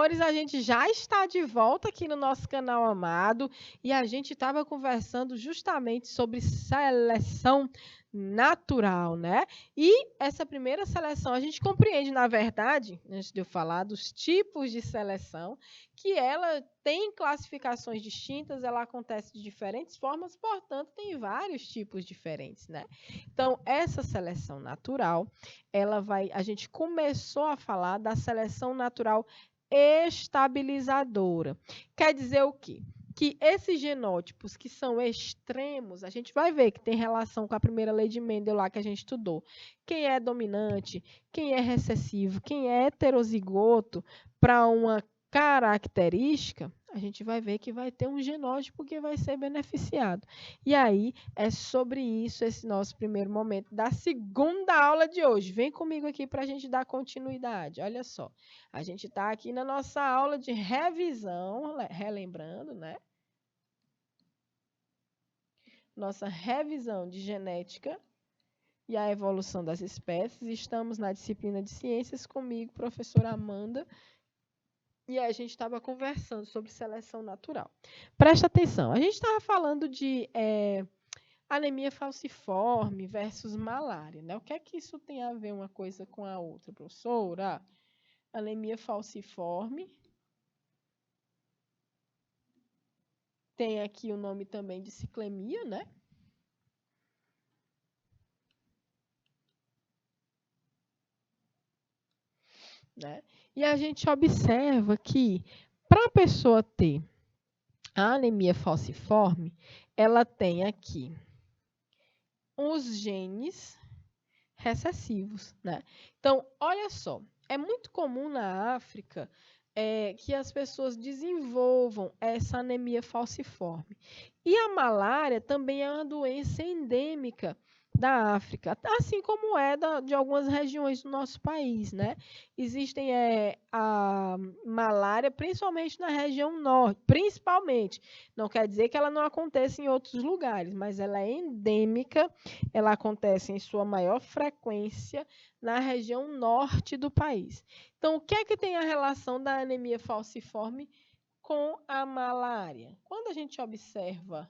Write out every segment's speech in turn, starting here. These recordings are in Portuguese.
amores, a gente já está de volta aqui no nosso canal amado e a gente estava conversando justamente sobre seleção natural, né? E essa primeira seleção, a gente compreende, na verdade, antes de eu falar dos tipos de seleção, que ela tem classificações distintas, ela acontece de diferentes formas, portanto, tem vários tipos diferentes, né? Então, essa seleção natural, a gente começou a falar da seleção natural estabilizadora. Quer dizer o quê? Que esses genótipos que são extremos, a gente vai ver que tem relação com a primeira lei de Mendel lá que a gente estudou. Quem é dominante, quem é recessivo, quem é heterozigoto para uma característica, a gente vai ver que vai ter um genótipo que vai ser beneficiado. E aí, é sobre isso esse nosso primeiro momento da segunda aula de hoje. Vem comigo aqui para a gente dar continuidade. Olha só, a gente está aqui na nossa aula de revisão, relembrando, né? Nossa revisão de genética e a evolução das espécies. Estamos na disciplina de ciências comigo, professora Amanda, e a gente estava conversando sobre seleção natural. Presta atenção, a gente estava falando de anemia falciforme versus malária, né? O que é que isso tem a ver uma coisa com a outra, professora? Anemia falciforme. Tem aqui o nome também de ciclemia, né? E a gente observa que para a pessoa ter a anemia falciforme, ela tem aqui os genes recessivos, né? Então, olha só, é muito comum na África que as pessoas desenvolvam essa anemia falciforme. E a malária também é uma doença endêmica da África, assim como é de algumas regiões do nosso país, né? Existem a malária, principalmente na região norte, principalmente. Não quer dizer que ela não aconteça em outros lugares, mas ela é endêmica, ela acontece em sua maior frequência na região norte do país. Então, o que é que tem a relação da anemia falciforme com a malária? Quando a gente observa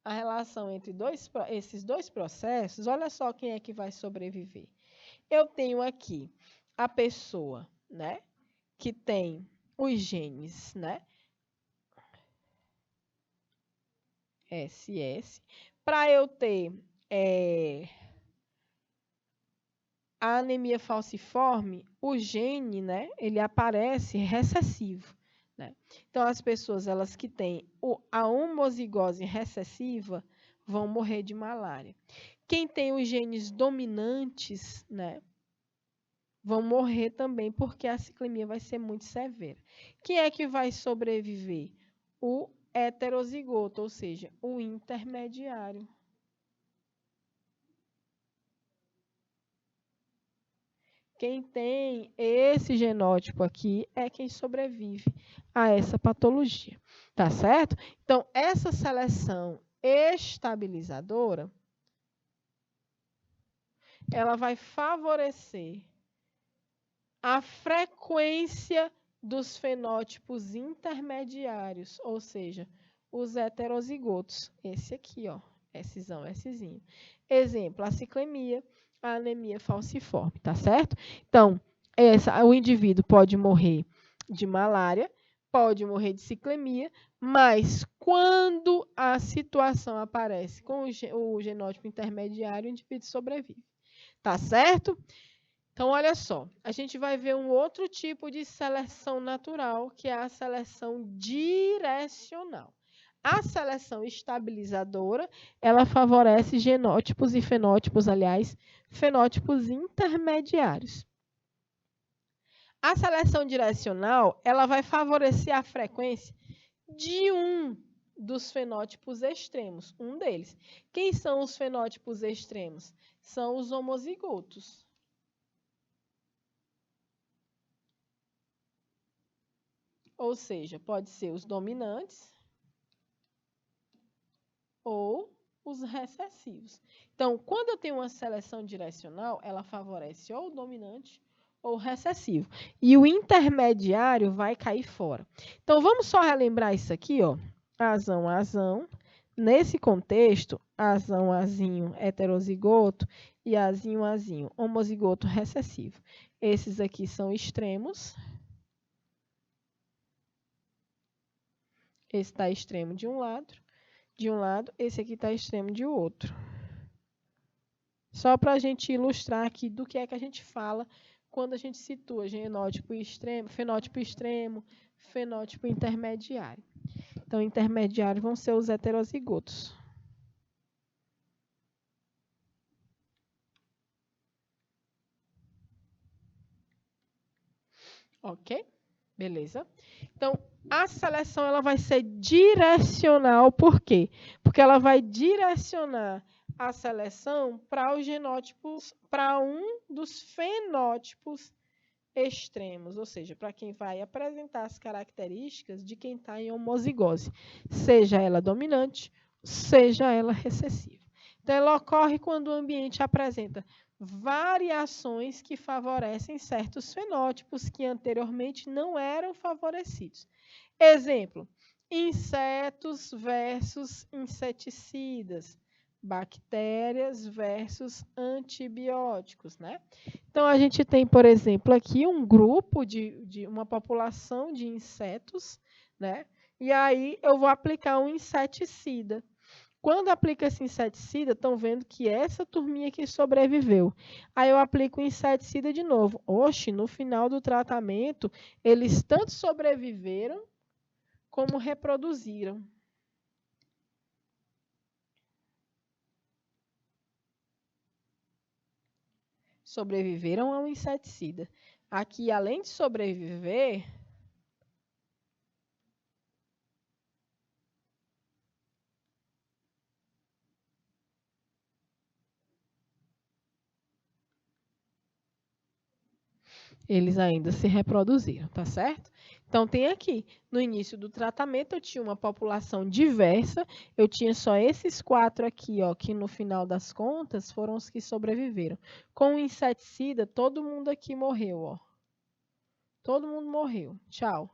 a relação entre esses dois processos, olha só quem é que vai sobreviver. Eu tenho aqui a pessoa, né, que tem os genes, né, SS. Para eu ter a anemia falciforme, o gene, né, ele aparece recessivo. Né? Então, as pessoas elas que têm a homozigose recessiva vão morrer de malária. Quem tem os genes dominantes, né, vão morrer também, porque a ciclemia vai ser muito severa. Quem é que vai sobreviver? O heterozigoto, ou seja, o intermediário. Quem tem esse genótipo aqui é quem sobrevive a essa patologia, tá certo? Então, essa seleção estabilizadora, ela vai favorecer a frequência dos fenótipos intermediários, ou seja, os heterozigotos. Esse aqui, ó, Szão, Szinho. Exemplo, a ciclemia, a anemia falciforme, tá certo? Então, o indivíduo pode morrer de malária, pode morrer de ciclemia, mas quando a situação aparece com o genótipo intermediário, o indivíduo sobrevive. Tá certo? Então, olha só, a gente vai ver um outro tipo de seleção natural, que é a seleção direcional. A seleção estabilizadora, ela favorece genótipos e fenótipos, aliás, fenótipos intermediários. A seleção direcional, ela vai favorecer a frequência de um dos fenótipos extremos, um deles. Quem são os fenótipos extremos? São os homozigotos. Ou seja, pode ser os dominantes ou os recessivos. Então, quando eu tenho uma seleção direcional, ela favorece ou o dominante ou recessivo. E o intermediário vai cair fora. Então, vamos só relembrar isso aqui, ó. Azão, azão. Nesse contexto, azão, azinho, heterozigoto e azinho, azinho, homozigoto recessivo. Esses aqui são extremos. Esse está extremo de um lado, esse aqui está extremo de outro. Só para a gente ilustrar aqui do que é que a gente fala quando a gente situa genótipo extremo, fenótipo intermediário. Então, intermediário vão ser os heterozigotos. Ok? Beleza? Então, a seleção ela vai ser direcional, por quê? Porque ela vai direcionar a seleção para os genótipos, para um dos fenótipos extremos, ou seja, para quem vai apresentar as características de quem está em homozigose, seja ela dominante, seja ela recessiva. Então, ela ocorre quando o ambiente apresenta variações que favorecem certos fenótipos que anteriormente não eram favorecidos. Exemplo, insetos versus inseticidas, bactérias versus antibióticos, né? Então, a gente tem, por exemplo, aqui um grupo de uma população de insetos, né? E aí eu vou aplicar um inseticida. Quando aplica esse inseticida, estão vendo que essa turminha aqui sobreviveu. Aí eu aplico o inseticida de novo. Oxe, no final do tratamento, eles tanto sobreviveram como reproduziram. Sobreviveram ao inseticida. Aqui, além de sobreviver, eles ainda se reproduziram, tá certo? Então, tem aqui, no início do tratamento, eu tinha uma população diversa, eu tinha só esses 4 aqui, ó, que no final das contas foram os que sobreviveram. Com o inseticida, todo mundo aqui morreu, ó. Todo mundo morreu. Tchau.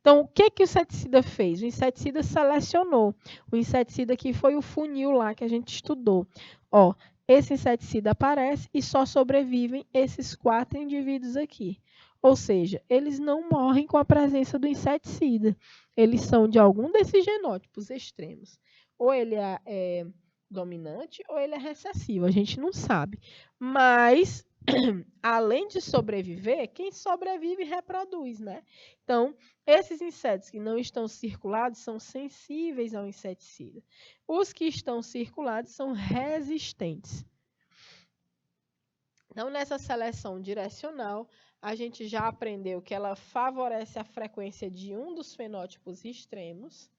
Então, o que, que o inseticida fez? O inseticida selecionou. O inseticida aqui foi o funil lá que a gente estudou. Ó, esse inseticida aparece e só sobrevivem esses 4 indivíduos aqui. Ou seja, eles não morrem com a presença do inseticida. Eles são de algum desses genótipos extremos. Ou ele é dominante ou ele é recessivo. A gente não sabe. Mas além de sobreviver, quem sobrevive reproduz, né? Então, esses insetos que não estão circulados são sensíveis ao inseticida. Os que estão circulados são resistentes. Então, nessa seleção direcional, a gente já aprendeu que ela favorece a frequência de um dos fenótipos extremos,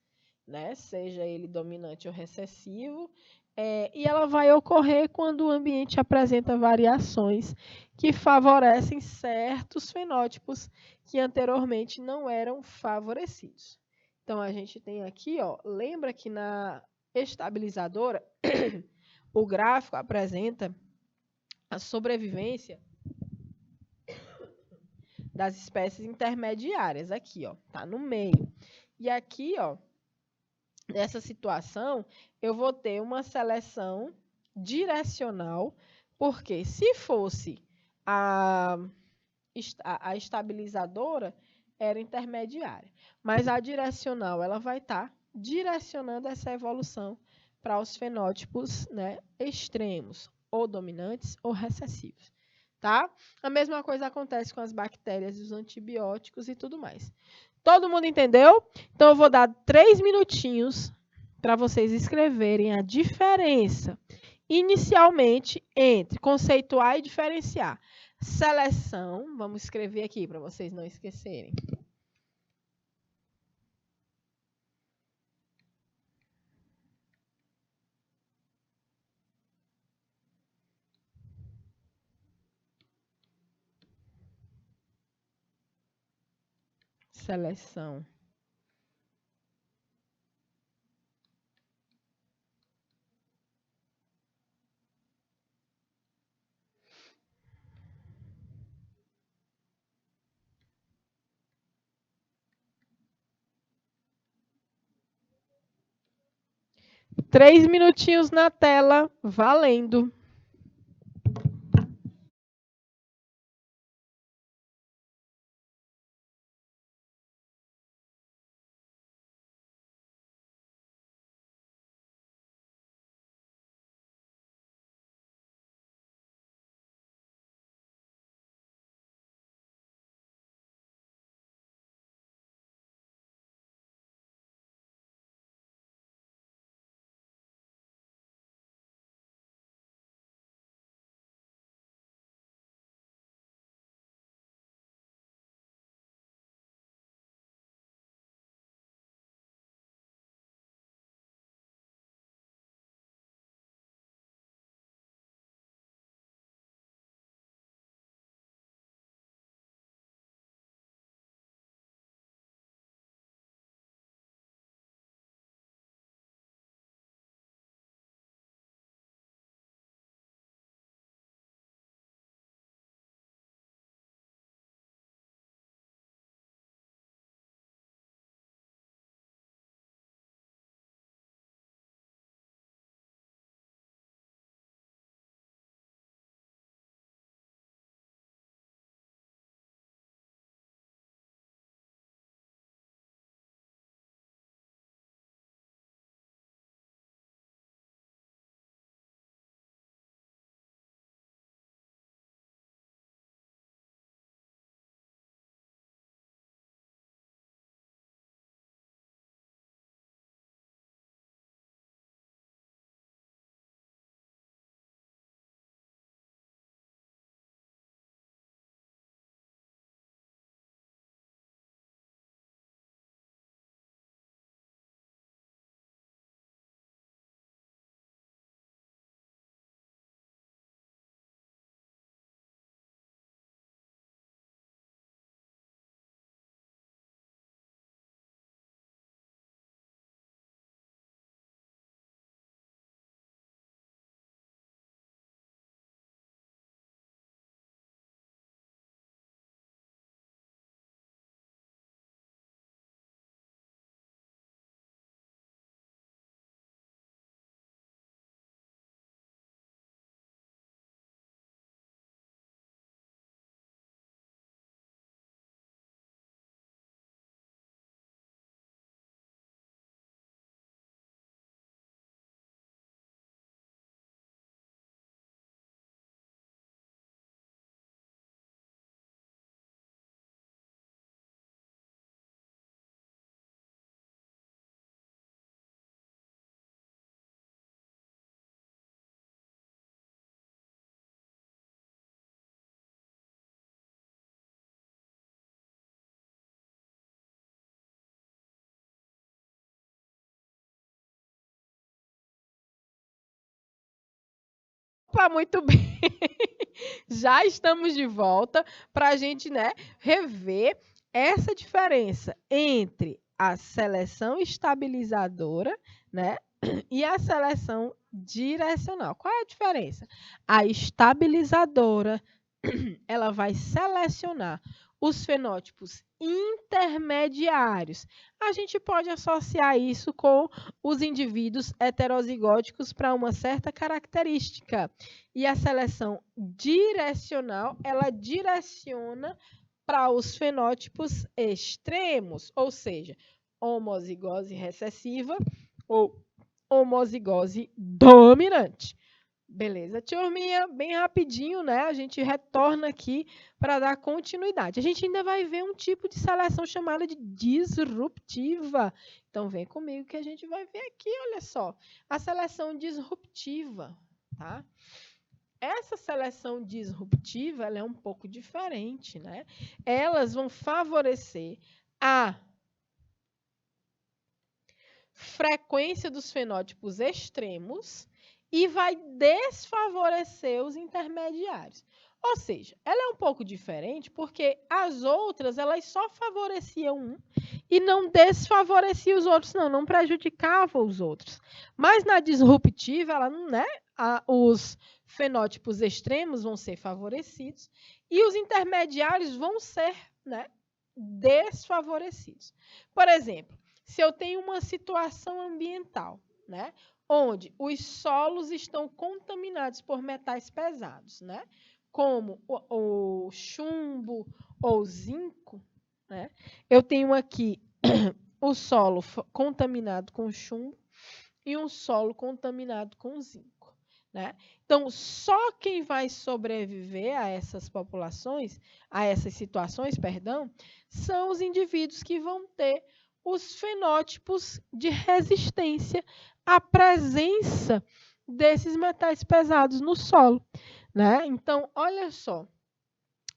né? Seja ele dominante ou recessivo, e ela vai ocorrer quando o ambiente apresenta variações que favorecem certos fenótipos que anteriormente não eram favorecidos. Então, a gente tem aqui, ó, lembra que na estabilizadora, o gráfico apresenta a sobrevivência das espécies intermediárias, aqui, ó, tá no meio. E aqui, ó, nessa situação, eu vou ter uma seleção direcional, porque se fosse a estabilizadora, era intermediária. Mas a direcional, ela vai estar direcionando essa evolução para os fenótipos, né, extremos, ou dominantes ou recessivos. Tá? A mesma coisa acontece com as bactérias e os antibióticos e tudo mais. Todo mundo entendeu? Então, eu vou dar 3 minutinhos para vocês escreverem a diferença, inicialmente, entre conceituar e diferenciar. Seleção, vamos escrever aqui para vocês não esquecerem. Seleção. 3 minutinhos na tela, valendo. Opa, muito bem. Já estamos de volta para a gente, né, rever essa diferença entre a seleção estabilizadora, né, e a seleção direcional. Qual é a diferença? A estabilizadora, ela vai selecionar os fenótipos intermediários. A gente pode associar isso com os indivíduos heterozigóticos para uma certa característica. E a seleção direcional, ela direciona para os fenótipos extremos, ou seja, homozigose recessiva ou homozigose dominante. Beleza, turminha, bem rapidinho, né? A gente retorna aqui para dar continuidade. A gente ainda vai ver um tipo de seleção chamada de disruptiva. Então, vem comigo que a gente vai ver aqui, olha só, a seleção disruptiva, tá? Essa seleção disruptiva, ela é um pouco diferente, né? Elas vão favorecer a frequência dos fenótipos extremos e vai desfavorecer os intermediários. Ou seja, ela é um pouco diferente porque as outras, elas só favoreciam um e não desfavoreciam os outros, não prejudicava os outros. Mas na disruptiva, ela, né, os fenótipos extremos vão ser favorecidos e os intermediários vão ser, né, desfavorecidos. Por exemplo, se eu tenho uma situação ambiental, né? Onde os solos estão contaminados por metais pesados, né? Como o chumbo ou zinco, né? Eu tenho aqui o solo contaminado com chumbo e um solo contaminado com zinco, né? Então, só quem vai sobreviver a essas populações, a essas situações, perdão, são os indivíduos que vão ter os fenótipos de resistência à presença desses metais pesados no solo, né? Então, olha só,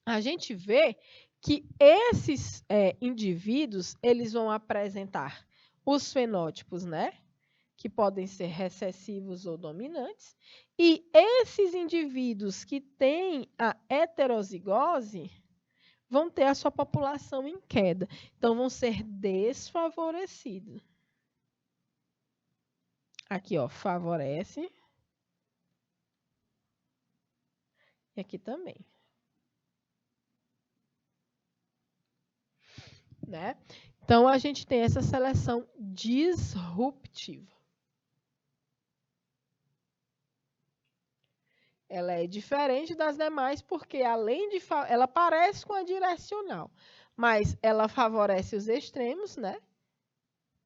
a gente vê que esses indivíduos, eles vão apresentar os fenótipos, né? Que podem ser recessivos ou dominantes, e esses indivíduos que têm a heterozigose vão ter a sua população em queda. Então, vão ser desfavorecidos. Aqui, ó, favorece. E aqui também. Né? Então, a gente tem essa seleção disruptiva. Ela é diferente das demais porque, além de... ela parece com a direcional, mas ela favorece os extremos, né?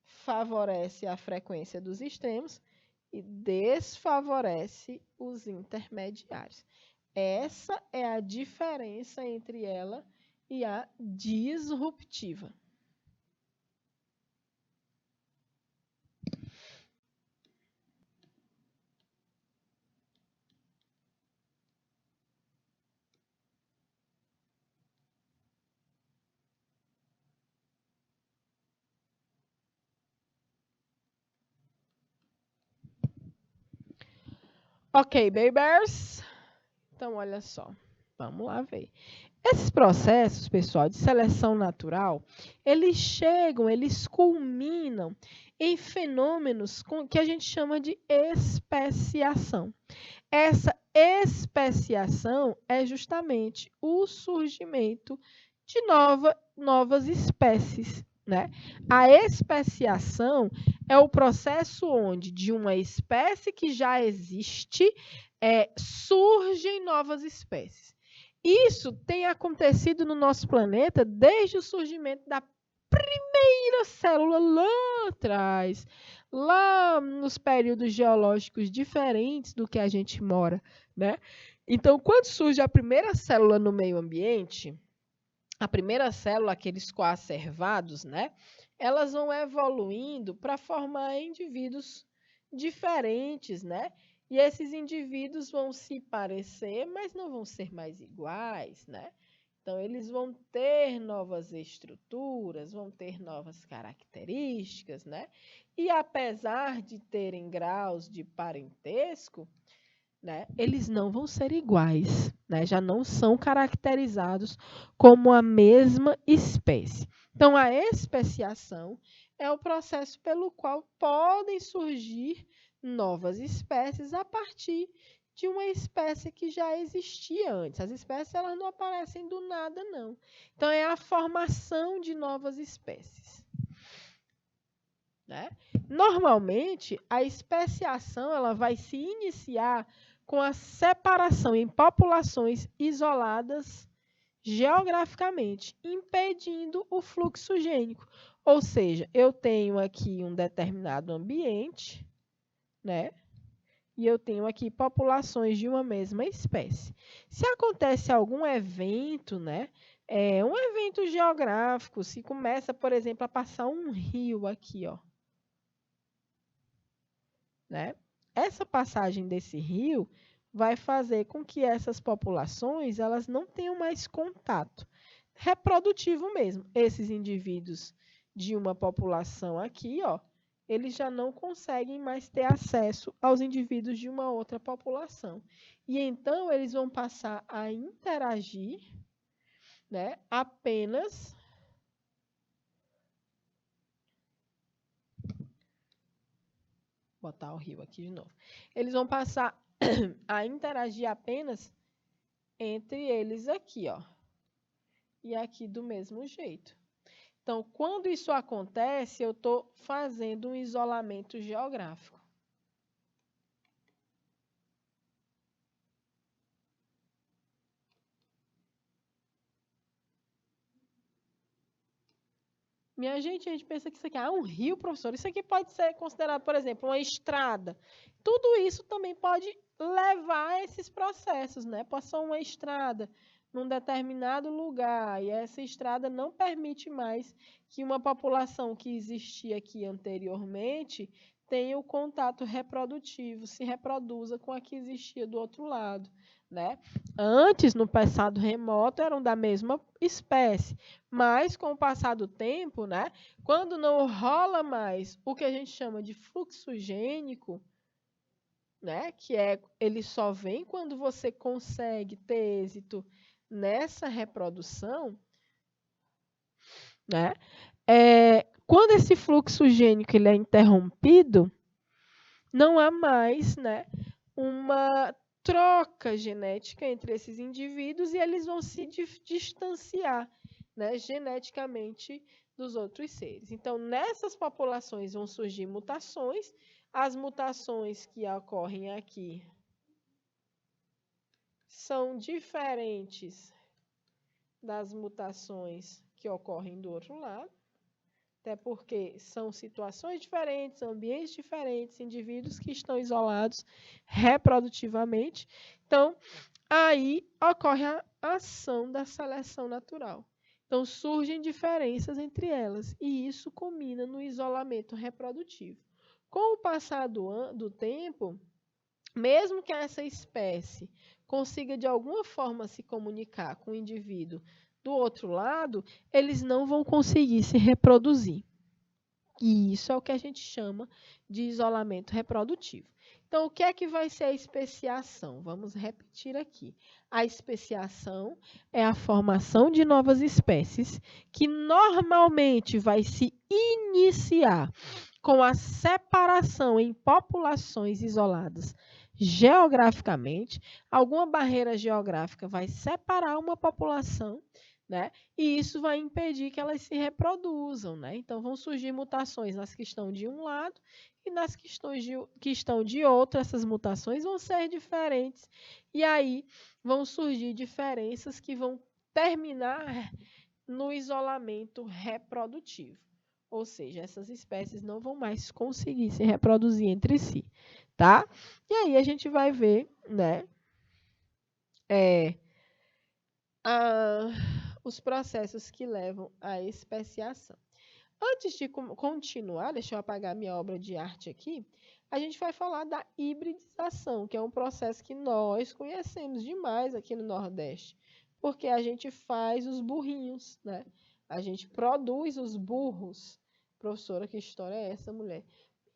Favorece a frequência dos extremos e desfavorece os intermediários. Essa é a diferença entre ela e a disruptiva. Ok, babies? Então, olha só. Vamos lá ver. Esses processos, pessoal, de seleção natural, eles chegam, eles culminam em fenômenos que a gente chama de especiação. Essa especiação é justamente o surgimento de novas espécies, né? A especiação é o processo onde, de uma espécie que já existe, surgem novas espécies. Isso tem acontecido no nosso planeta desde o surgimento da primeira célula lá atrás, lá nos períodos geológicos diferentes do que a gente mora, né? Então, quando surge a primeira célula no meio ambiente, a primeira célula, aqueles coacervados, né? Elas vão evoluindo para formar indivíduos diferentes, né? E esses indivíduos vão se parecer, mas não vão ser mais iguais, né? Então, eles vão ter novas estruturas, vão ter novas características, né? E apesar de terem graus de parentesco, né, eles não vão ser iguais, né? Já não são caracterizados como a mesma espécie. Então, a especiação é o processo pelo qual podem surgir novas espécies a partir de uma espécie que já existia antes. As espécies elas não aparecem do nada, não. Então, é a formação de novas espécies. Né? Normalmente, a especiação ela vai se iniciar com a separação em populações isoladas geograficamente, impedindo o fluxo gênico. Ou seja, eu tenho aqui um determinado ambiente, né? E eu tenho aqui populações de uma mesma espécie. Se acontece algum evento, né? Um evento geográfico, se começa, por exemplo, a passar um rio aqui, ó. Né? Essa passagem desse rio vai fazer com que essas populações elas não tenham mais contato reprodutivo mesmo. Esses indivíduos de uma população aqui, ó, eles já não conseguem mais ter acesso aos indivíduos de uma outra população. E então eles vão passar a interagir, né, apenas botar o rio aqui de novo. Eles vão passar a interagir apenas entre eles aqui, ó. E aqui do mesmo jeito. Então, quando isso acontece, eu estou fazendo um isolamento geográfico. Minha gente, a gente pensa que isso aqui é um rio, professor. Isso aqui pode ser considerado, por exemplo, uma estrada. Tudo isso também pode levar a esses processos, né? Passou uma estrada num determinado lugar e essa estrada não permite mais que uma população que existia aqui anteriormente tenha o contato reprodutivo, se reproduza com a que existia do outro lado, né? Antes, no passado remoto, eram da mesma espécie, mas com o passar do tempo, né, quando não rola mais o que a gente chama de fluxo gênico, né, que é ele só vem quando você consegue ter êxito nessa reprodução, né? Quando esse fluxo gênico ele é interrompido, não há mais, né, uma troca genética entre esses indivíduos e eles vão se distanciar, né, geneticamente dos outros seres. Então, nessas populações vão surgir mutações. As mutações que ocorrem aqui são diferentes das mutações que ocorrem do outro lado, até porque são situações diferentes, ambientes diferentes, indivíduos que estão isolados reprodutivamente. Então, aí ocorre a ação da seleção natural. Então, surgem diferenças entre elas, e isso culmina no isolamento reprodutivo. Com o passar do tempo, mesmo que essa espécie consiga de alguma forma se comunicar com o indivíduo do outro lado, eles não vão conseguir se reproduzir. E isso é o que a gente chama de isolamento reprodutivo. Então, o que é que vai ser a especiação? Vamos repetir aqui. A especiação é a formação de novas espécies que normalmente vai se iniciar com a separação em populações isoladas geograficamente. Alguma barreira geográfica vai separar uma população, né? E isso vai impedir que elas se reproduzam, né? Então, vão surgir mutações nas que estão de um lado e nas que estão de outro. Essas mutações vão ser diferentes. E aí, vão surgir diferenças que vão terminar no isolamento reprodutivo. Ou seja, essas espécies não vão mais conseguir se reproduzir entre si, tá? E aí, a gente vai ver, né? Os processos que levam à especiação. Antes de continuar, deixa eu apagar minha obra de arte aqui, a gente vai falar da hibridização, que é um processo que nós conhecemos demais aqui no Nordeste, porque a gente faz os burrinhos, né? A gente produz os burros. Professora, que história é essa, mulher?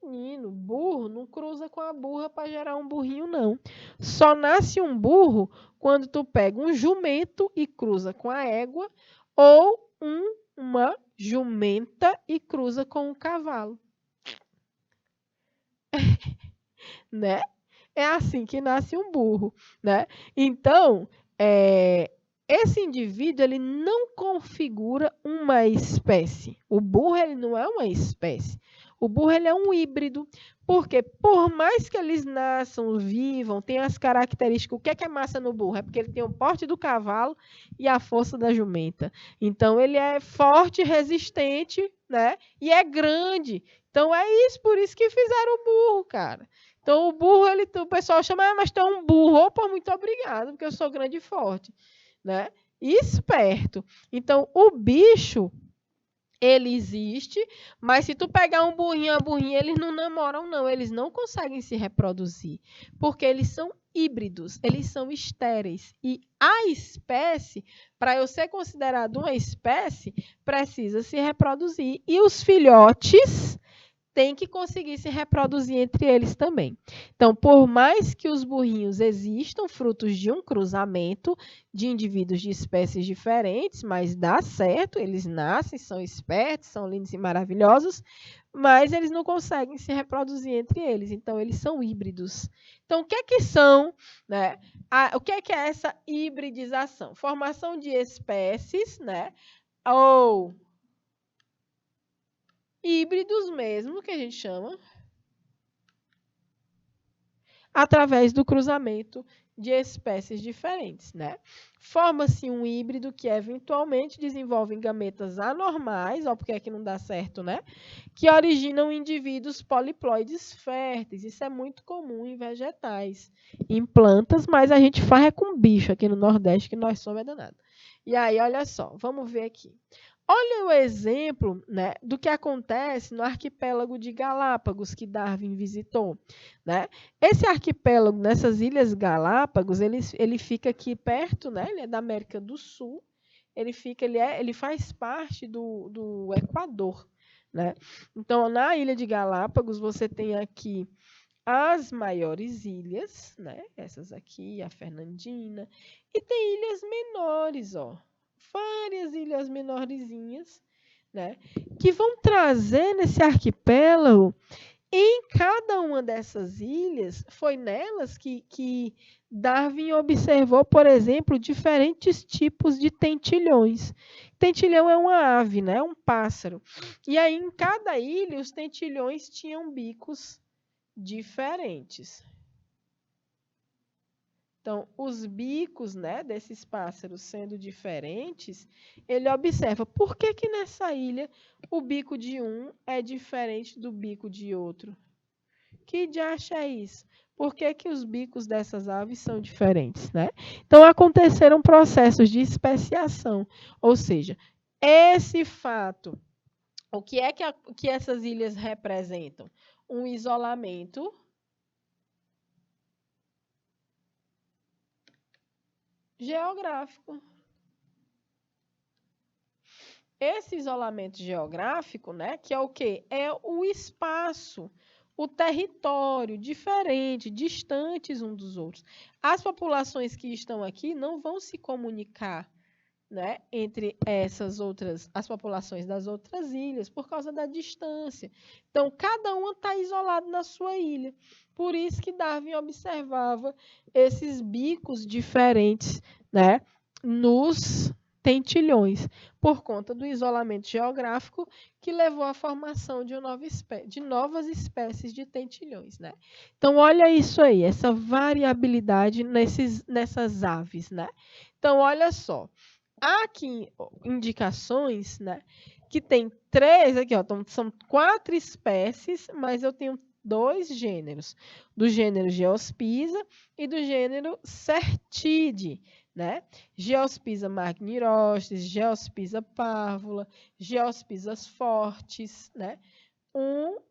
Menino, burro não cruza com a burra para gerar um burrinho, não. Só nasce um burro quando tu pega um jumento e cruza com a égua, ou uma jumenta e cruza com um cavalo. Né? É assim que nasce um burro, né? Então, esse indivíduo ele não configura uma espécie. O burro ele não é uma espécie. O burro ele é um híbrido, porque por mais que eles nasçam, vivam, tenham as características, o que é massa no burro? É porque ele tem o porte do cavalo e a força da jumenta. Então, ele é forte, resistente, né? E é grande. Então, é isso, por isso que fizeram o burro, cara. Então, o burro, o pessoal chama, mas tu é um burro. Opa, muito obrigado, porque eu sou grande e forte, né? E esperto. Então, o bicho, ele existe, mas se tu pegar um burrinho e uma burrinha, eles não namoram, não. Eles não conseguem se reproduzir, porque eles são híbridos, eles são estéreis. E a espécie, para eu ser considerado uma espécie, precisa se reproduzir. E os filhotes tem que conseguir se reproduzir entre eles também. Então, por mais que os burrinhos existam, frutos de um cruzamento de indivíduos de espécies diferentes, mas dá certo, eles nascem, são espertos, são lindos e maravilhosos, mas eles não conseguem se reproduzir entre eles, então eles são híbridos. Então, o que é que são, né? O que é essa hibridização? Formação de espécies, né? Ou híbridos mesmo, que a gente chama, através do cruzamento de espécies diferentes, né? Forma-se um híbrido que eventualmente desenvolve gametas anormais, ó, porque aqui não dá certo, né? Que originam indivíduos poliploides férteis. Isso é muito comum em vegetais, em plantas, mas a gente faz com bicho aqui no Nordeste, que nós somos danado. E aí, olha só, vamos ver aqui. Olha o exemplo, né, do que acontece no arquipélago de Galápagos que Darwin visitou, né? Esse arquipélago, nessas Ilhas Galápagos, ele fica aqui perto, né? Ele é da América do Sul. Ele faz parte do Equador, né? Então, na Ilha de Galápagos, você tem aqui as maiores ilhas, né? Essas aqui, a Fernandina, e tem ilhas menores, ó. Várias ilhas menorzinhas, né? Que vão trazer nesse arquipélago. Em cada uma dessas ilhas, foi nelas que Darwin observou, por exemplo, diferentes tipos de tentilhões. Tentilhão é uma ave, né? Um pássaro. E aí, em cada ilha, os tentilhões tinham bicos diferentes. Então, os bicos, né, desses pássaros sendo diferentes, ele observa por que que nessa ilha o bico de um é diferente do bico de outro. Que diacho é isso? Por que que os bicos dessas aves são diferentes, né? Então, aconteceram processos de especiação, ou seja, esse fato, o que é que essas ilhas representam? Um isolamento geográfico. Esse isolamento geográfico, né, que é o quê? É o espaço, o território diferente, distantes uns dos outros. As populações que estão aqui não vão se comunicar, né, entre as populações das outras ilhas, por causa da distância. Então, cada uma está isolado na sua ilha. Por isso que Darwin observava esses bicos diferentes, né, nos tentilhões, por conta do isolamento geográfico que levou à formação de novas espécies de tentilhões, né? Então, olha isso aí, essa variabilidade nessas aves, né? Então, olha só. Há aqui indicações, né, que tem 3 aqui, ó, então são 4 espécies, mas eu tenho 2 gêneros, do gênero Geospisa e do gênero Certide, né? Geospisa magnirostis, Geospisa parvula, Geospisas fortes, né?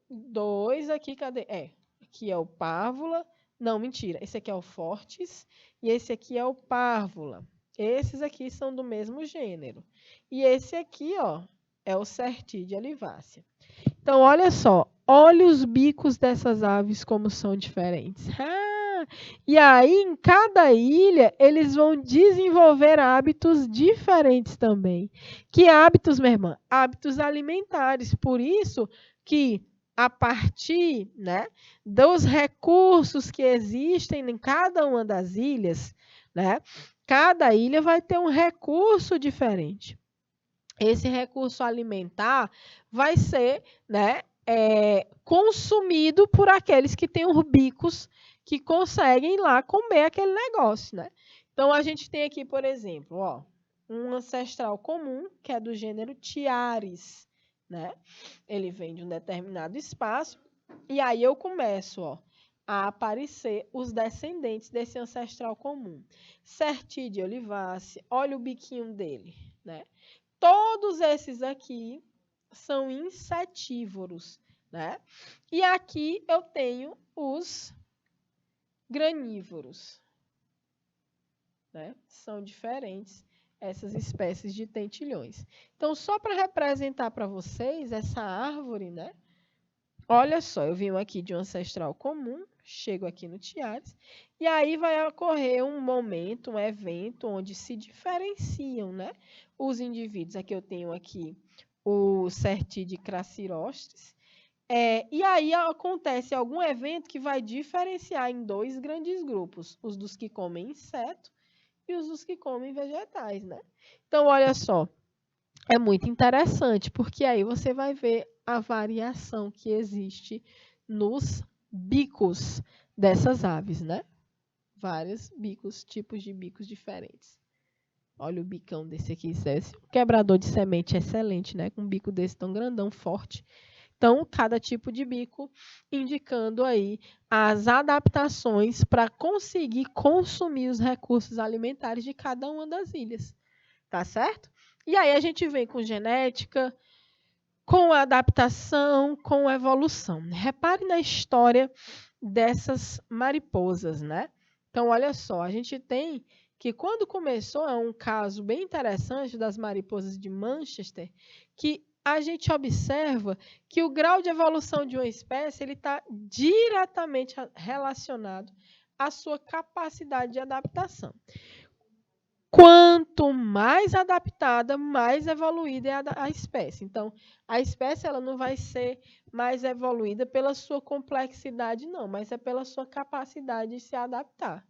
2 aqui, cadê? Aqui é o parvula, não, mentira, esse aqui é o fortes e esse aqui é o parvula. Esses aqui são do mesmo gênero. E esse aqui, ó, é o Certide olivácea. Então, olha só. Olha os bicos dessas aves como são diferentes. E aí, em cada ilha, eles vão desenvolver hábitos diferentes também. Que hábitos, minha irmã? Hábitos alimentares. Por isso que, a partir, né, dos recursos que existem em cada uma das ilhas, né, cada ilha vai ter um recurso diferente. Esse recurso alimentar vai ser, né, consumido por aqueles que têm os bicos que conseguem lá comer aquele negócio, né? Então, a gente tem aqui, por exemplo, ó, um ancestral comum, que é do gênero Tiaris, né? Ele vem de um determinado espaço, e aí eu começo, ó, a aparecer os descendentes desse ancestral comum. Certide olivácea, olha o biquinho dele, né? Todos esses aqui são insetívoros, né? E aqui eu tenho os granívoros, né? São diferentes essas espécies de tentilhões. Então, só para representar para vocês essa árvore, né? Olha só, eu vim aqui de um ancestral comum, chego aqui no Tiares, e aí vai ocorrer um momento, um evento, onde se diferenciam, né, os indivíduos. Aqui eu tenho aqui o Certide crassirostris, e aí acontece algum evento que vai diferenciar em 2 grandes grupos, os dos que comem inseto e os dos que comem vegetais, né? Então, olha só, é muito interessante, porque aí você vai ver a variação que existe nos bicos dessas aves, né? vários bicos, tipos de bicos diferentes. Olha o bicão desse aqui, esse quebrador de semente excelente, né? Com um bico desse tão grandão, forte. Então, cada tipo de bico indicando aí as adaptações para conseguir consumir os recursos alimentares de cada uma das ilhas, tá certo? E aí a gente vem com genética, com adaptação, com evolução. Repare na história dessas mariposas, né? Então, olha só, a gente tem que quando começou, é um caso bem interessante das mariposas de Manchester, que a gente observa que o grau de evolução de uma espécie ele está diretamente relacionado à sua capacidade de adaptação. Quanto mais adaptada, mais evoluída é a espécie. Então, a espécie ela não vai ser mais evoluída pela sua complexidade, não, mas é pela sua capacidade de se adaptar,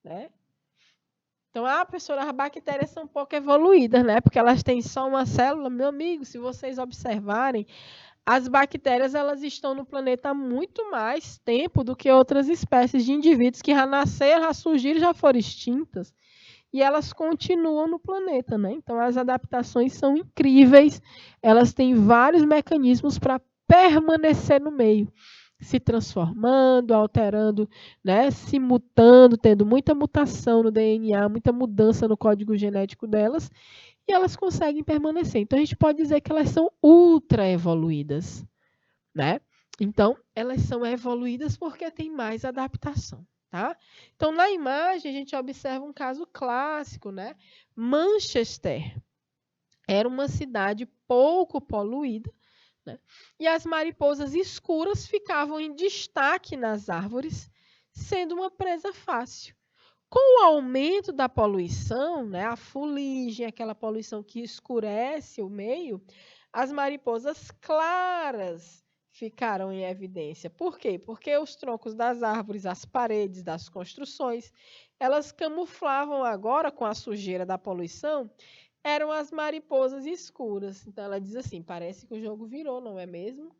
né? Então, professora, as bactérias são pouco evoluídas, né? Porque elas têm só uma célula. Meu amigo, se vocês observarem, as bactérias elas estão no planeta há muito mais tempo do que outras espécies de indivíduos que já nasceram, já surgiram e já foram extintas. E elas continuam no planeta, né? Então, as adaptações são incríveis. Elas têm vários mecanismos para permanecer no meio, se transformando, alterando, né? Se mutando, tendo muita mutação no DNA, muita mudança no código genético delas, e elas conseguem permanecer. Então, a gente pode dizer que elas são ultra evoluídas, né? Então, elas são evoluídas porque têm mais adaptação. Tá? Então, na imagem, a gente observa um caso clássico, né? Manchester era uma cidade pouco poluída, né? E as mariposas escuras ficavam em destaque nas árvores, sendo uma presa fácil. Com o aumento da poluição, né, a fuligem, aquela poluição que escurece o meio, as mariposas claras ficaram em evidência. Por quê? Porque os troncos das árvores, as paredes das construções, elas camuflavam agora com a sujeira da poluição, eram as mariposas escuras. Então ela diz assim, parece que o jogo virou, não é mesmo?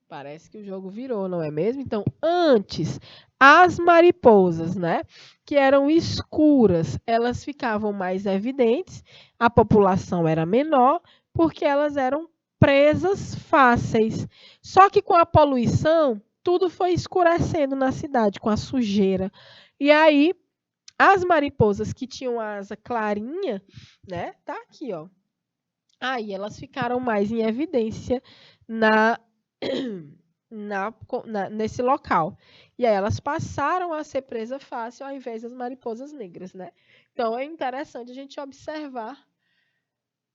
Parece que o jogo virou, não é mesmo? Então, antes, as mariposas, né, que eram escuras, elas ficavam mais evidentes, a população era menor, porque elas eram presas fáceis. Só que com a poluição, tudo foi escurecendo na cidade, com a sujeira. E aí, as mariposas que tinham asa clarinha, né, tá aqui, ó. Aí elas ficaram mais em evidência na nesse local. E aí elas passaram a ser presa fácil ao invés das mariposas negras, né? Então é interessante a gente observar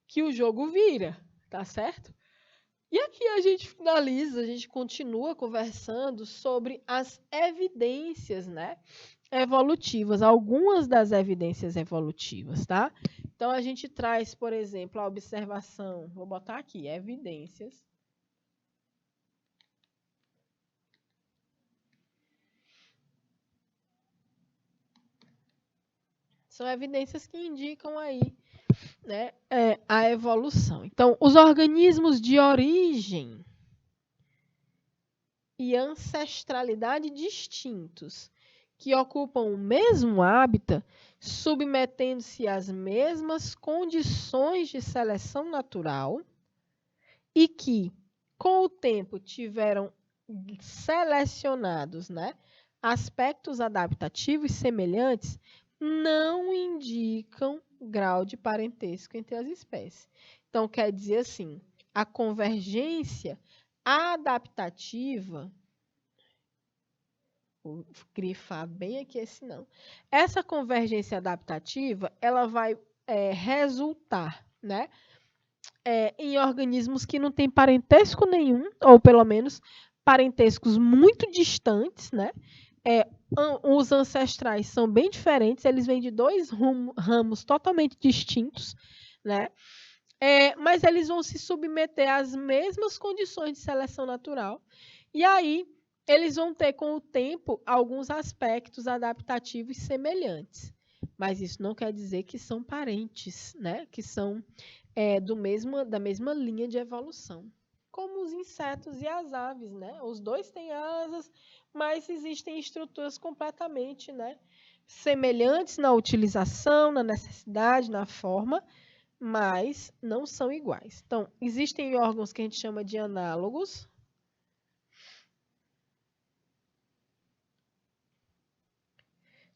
que o jogo vira, tá certo? E aqui a gente finaliza, a gente continua conversando sobre as evidências, né, evolutivas, algumas das evidências evolutivas, tá? Então a gente traz, por exemplo, a observação, vou botar aqui, evidências. São evidências que indicam aí, né, a evolução. Então, os organismos de origem e ancestralidade distintos que ocupam o mesmo hábitat, submetendo-se às mesmas condições de seleção natural e que, com o tempo, tiveram selecionados, né, aspectos adaptativos semelhantes, não indicam grau de parentesco entre as espécies. Então, quer dizer assim, a convergência adaptativa, vou grifar bem aqui esse não, essa convergência adaptativa, ela vai resultar, né, em organismos que não têm parentesco nenhum, ou pelo menos parentescos muito distantes, né, os ancestrais são bem diferentes, eles vêm de dois ramos totalmente distintos, né? Mas eles vão se submeter às mesmas condições de seleção natural. E aí, eles vão ter, com o tempo, alguns aspectos adaptativos semelhantes. mas isso não quer dizer que são parentes, né? Que são da mesma linha de evolução. Como os insetos e as aves, né? Os dois têm asas, mas existem estruturas completamente, né, semelhantes na utilização, na necessidade, na forma, mas não são iguais. Então, existem órgãos que a gente chama de análogos.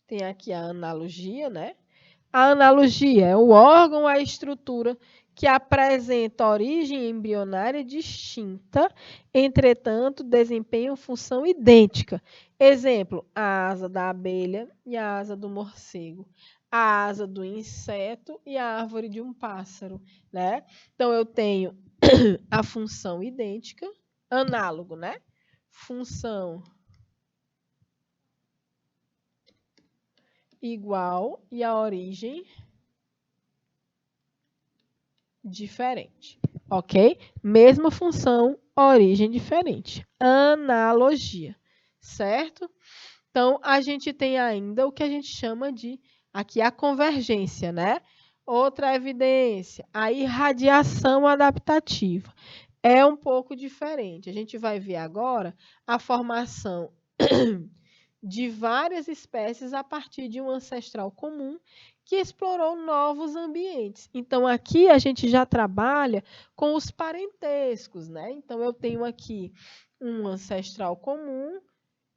Tem aqui a analogia, né? A analogia é o órgão, a estrutura que apresenta origem embrionária distinta, entretanto, desempenham função idêntica. Exemplo, a asa da abelha e a asa do morcego, a asa do inseto e a árvore de um pássaro, né? Então, eu tenho a função idêntica, análogo, né? Função igual e a origem diferente, ok? Mesma função, origem diferente. Analogia, certo? Então, a gente tem ainda o que a gente chama de, aqui, a convergência, né? Outra evidência, a irradiação adaptativa. É um pouco diferente. A gente vai ver agora a formação de várias espécies a partir de um ancestral comum que explorou novos ambientes. Então, aqui a gente já trabalha com os parentescos, né? Então, eu tenho aqui um ancestral comum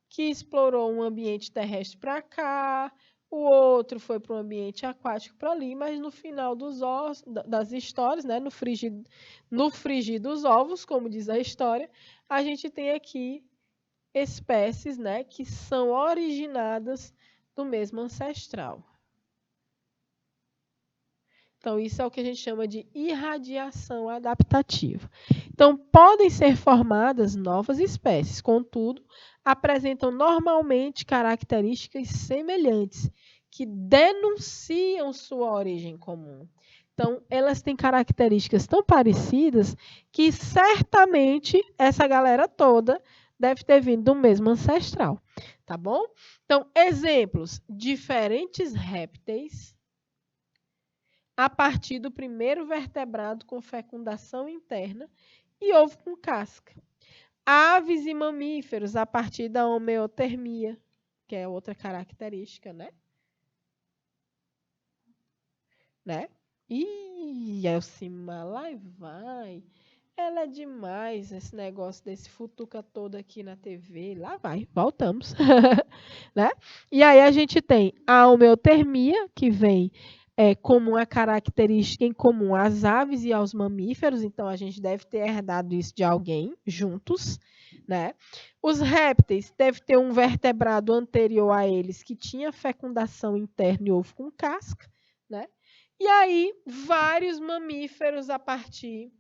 que explorou um ambiente terrestre para cá, o outro foi para o ambiente aquático para ali, mas no final das histórias, né? No frigir dos ovos, como diz a história, a gente tem aqui espécies, né, que são originadas do mesmo ancestral. Então, isso é o que a gente chama de irradiação adaptativa. Então, podem ser formadas novas espécies, contudo, apresentam normalmente características semelhantes, que denunciam sua origem comum. Então, elas têm características tão parecidas que certamente essa galera toda deve ter vindo do mesmo ancestral, tá bom? Então, exemplos: diferentes répteis a partir do primeiro vertebrado com fecundação interna e ovo com casca. Aves e mamíferos a partir da homeotermia, que é outra característica, né? Ih, Elcimar, lá vai. Ela é demais, esse negócio desse futuca todo aqui na TV. Lá vai, voltamos. Né? E aí a gente tem a homeotermia, que vem como uma característica em comum às aves e aos mamíferos, então a gente deve ter herdado isso de alguém, juntos. Né? Os répteis devem ter um vertebrado anterior a eles que tinha fecundação interna e ovo com casca. Né? E aí, vários mamíferos a partir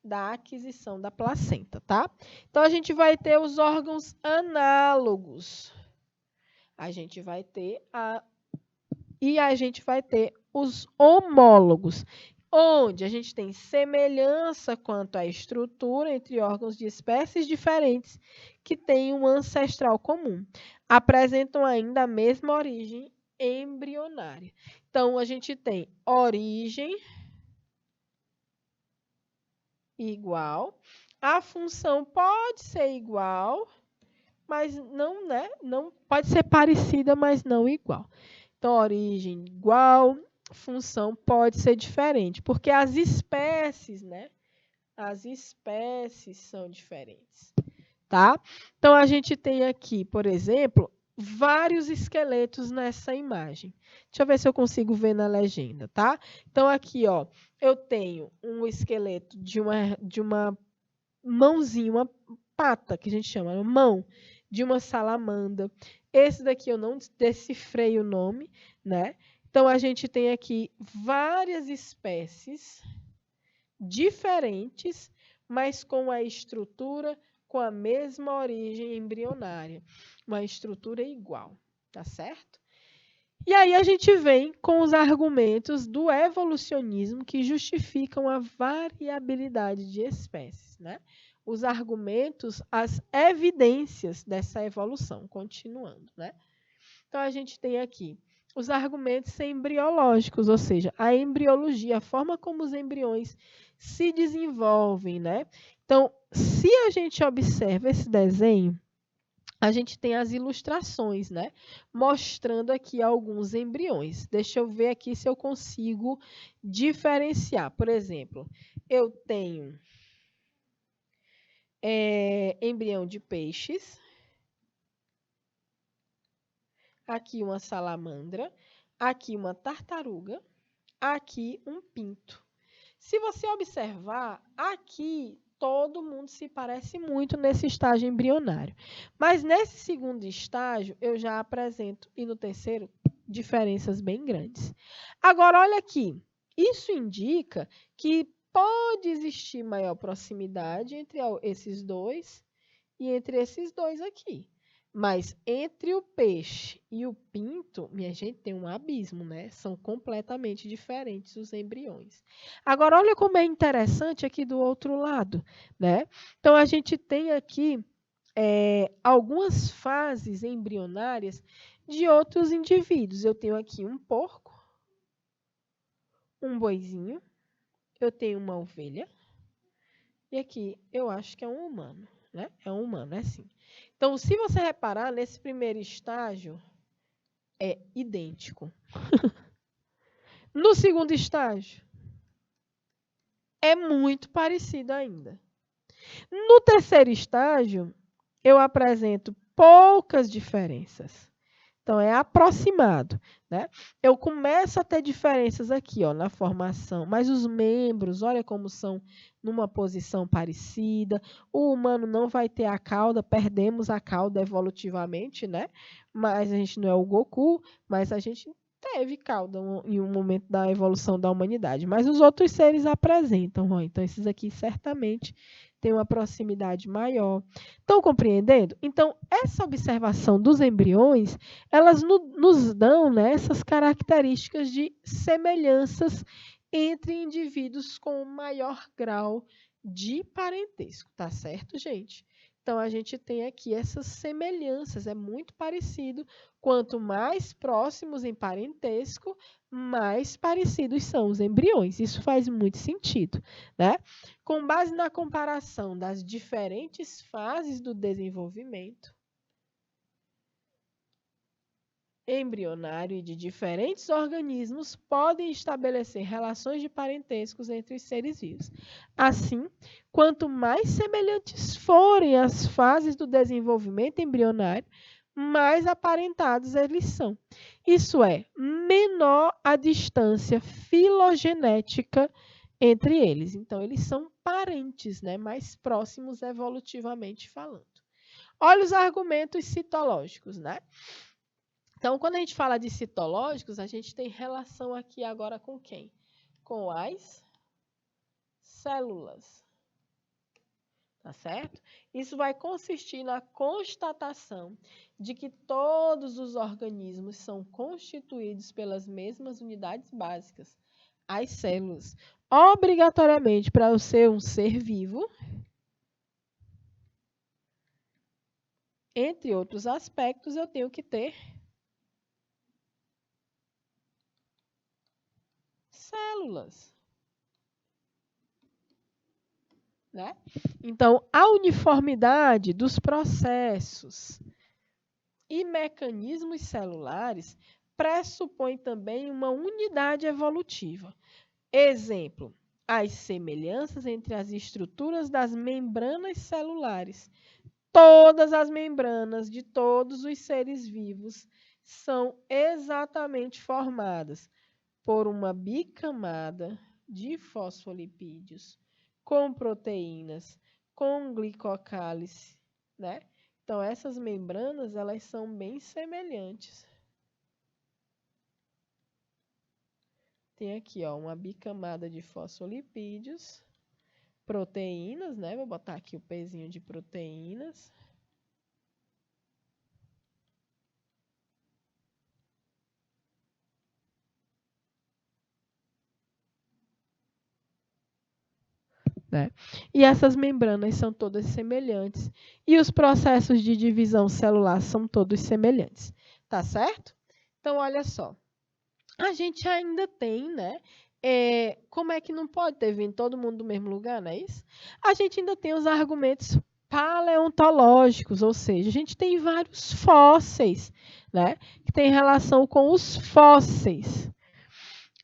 da aquisição da placenta, tá? Então, a gente vai ter os órgãos análogos. A gente vai ter os homólogos, onde a gente tem semelhança quanto à estrutura entre órgãos de espécies diferentes que têm um ancestral comum. Apresentam ainda a mesma origem embrionária. Então, a gente tem origem igual. A função pode ser igual, mas não, né? Não pode ser parecida, mas não igual. Então, origem igual, função pode ser diferente, porque as espécies, né? As espécies são diferentes, tá? Então, a gente tem aqui, por exemplo, vários esqueletos nessa imagem. Deixa eu ver se eu consigo ver na legenda, tá? Então, aqui, ó, eu tenho um esqueleto de uma mãozinha, uma pata, que a gente chama, uma mão, de uma salamandra. Esse daqui eu não decifrei o nome, né? Então, a gente tem aqui várias espécies diferentes, mas com a estrutura, com a mesma origem embrionária, uma estrutura igual, tá certo? E aí a gente vem com os argumentos do evolucionismo que justificam a variabilidade de espécies, né? os argumentos, as evidências dessa evolução, continuando, né? Então, a gente tem aqui os argumentos embriológicos, ou seja, a embriologia, a forma como os embriões se desenvolvem, né? Então, se a gente observa esse desenho, a gente tem as ilustrações, né? Mostrando aqui alguns embriões. Deixa eu ver aqui se eu consigo diferenciar. Por exemplo, eu tenho embrião de peixes, aqui uma salamandra, aqui uma tartaruga, aqui um pinto. Se você observar, aqui todo mundo se parece muito nesse estágio embrionário. Mas nesse segundo estágio, eu já apresento, e no terceiro, diferenças bem grandes. Agora, olha aqui. Isso indica que pode existir maior proximidade entre esses dois e entre esses dois aqui. Mas entre o peixe e o pinto, minha gente, tem um abismo, né? São completamente diferentes os embriões. Agora, olha como é interessante aqui do outro lado, né? Então, a gente tem aqui algumas fases embrionárias de outros indivíduos. Eu tenho aqui um porco, um boizinho, eu tenho uma ovelha, e aqui eu acho que é um humano, né? É um humano, é assim. Então, se você reparar, nesse primeiro estágio, é idêntico. No segundo estágio, é muito parecido ainda. No terceiro estágio, eu apresento poucas diferenças. Então, é aproximado, né? Eu começo a ter diferenças aqui, ó, na formação, mas os membros, olha como são numa posição parecida. O humano não vai ter a cauda, perdemos a cauda evolutivamente, né? Mas a gente não é o Goku, mas a gente teve cauda em um momento da evolução da humanidade. Mas os outros seres apresentam, ó. Então, esses aqui certamente têm uma proximidade maior. Estão compreendendo? Então, essa observação dos embriões, elas nos dão, né, essas características de semelhanças entre indivíduos com maior grau de parentesco, tá certo, gente? Então, a gente tem aqui essas semelhanças, é muito parecido. Quanto mais próximos em parentesco, mais parecidos são os embriões. Isso faz muito sentido, né? Com base na comparação das diferentes fases do desenvolvimento embrionário e de diferentes organismos, podem estabelecer relações de parentescos entre os seres vivos. Assim, quanto mais semelhantes forem as fases do desenvolvimento embrionário, mais aparentados eles são. Isso é, menor a distância filogenética entre eles. Então, eles são parentes, né, mais próximos evolutivamente falando. Olha os argumentos citológicos, né? Então, quando a gente fala de citológicos, a gente tem relação aqui agora com quem? Com as células. Tá certo? Isso vai consistir na constatação de que todos os organismos são constituídos pelas mesmas unidades básicas, as células. Obrigatoriamente, para eu ser um ser vivo, entre outros aspectos, eu tenho que ter células. Né? Então, a uniformidade dos processos e mecanismos celulares pressupõe também uma unidade evolutiva. Exemplo, as semelhanças entre as estruturas das membranas celulares. Todas as membranas de todos os seres vivos são exatamente formadas por uma bicamada de fosfolipídios com proteínas, com glicocálice, né? Então, essas membranas, elas são bem semelhantes. Tem aqui, ó, uma bicamada de fosfolipídios, proteínas, né? Vou botar aqui o pezinho de proteínas. né? E essas membranas são todas semelhantes. E os processos de divisão celular são todos semelhantes. Tá certo? Então, olha só. A gente ainda tem, né? Como é que não pode ter vindo todo mundo do mesmo lugar, não é isso? A gente ainda tem os argumentos paleontológicos, ou seja, a gente tem vários fósseis, né? Que tem relação com os fósseis.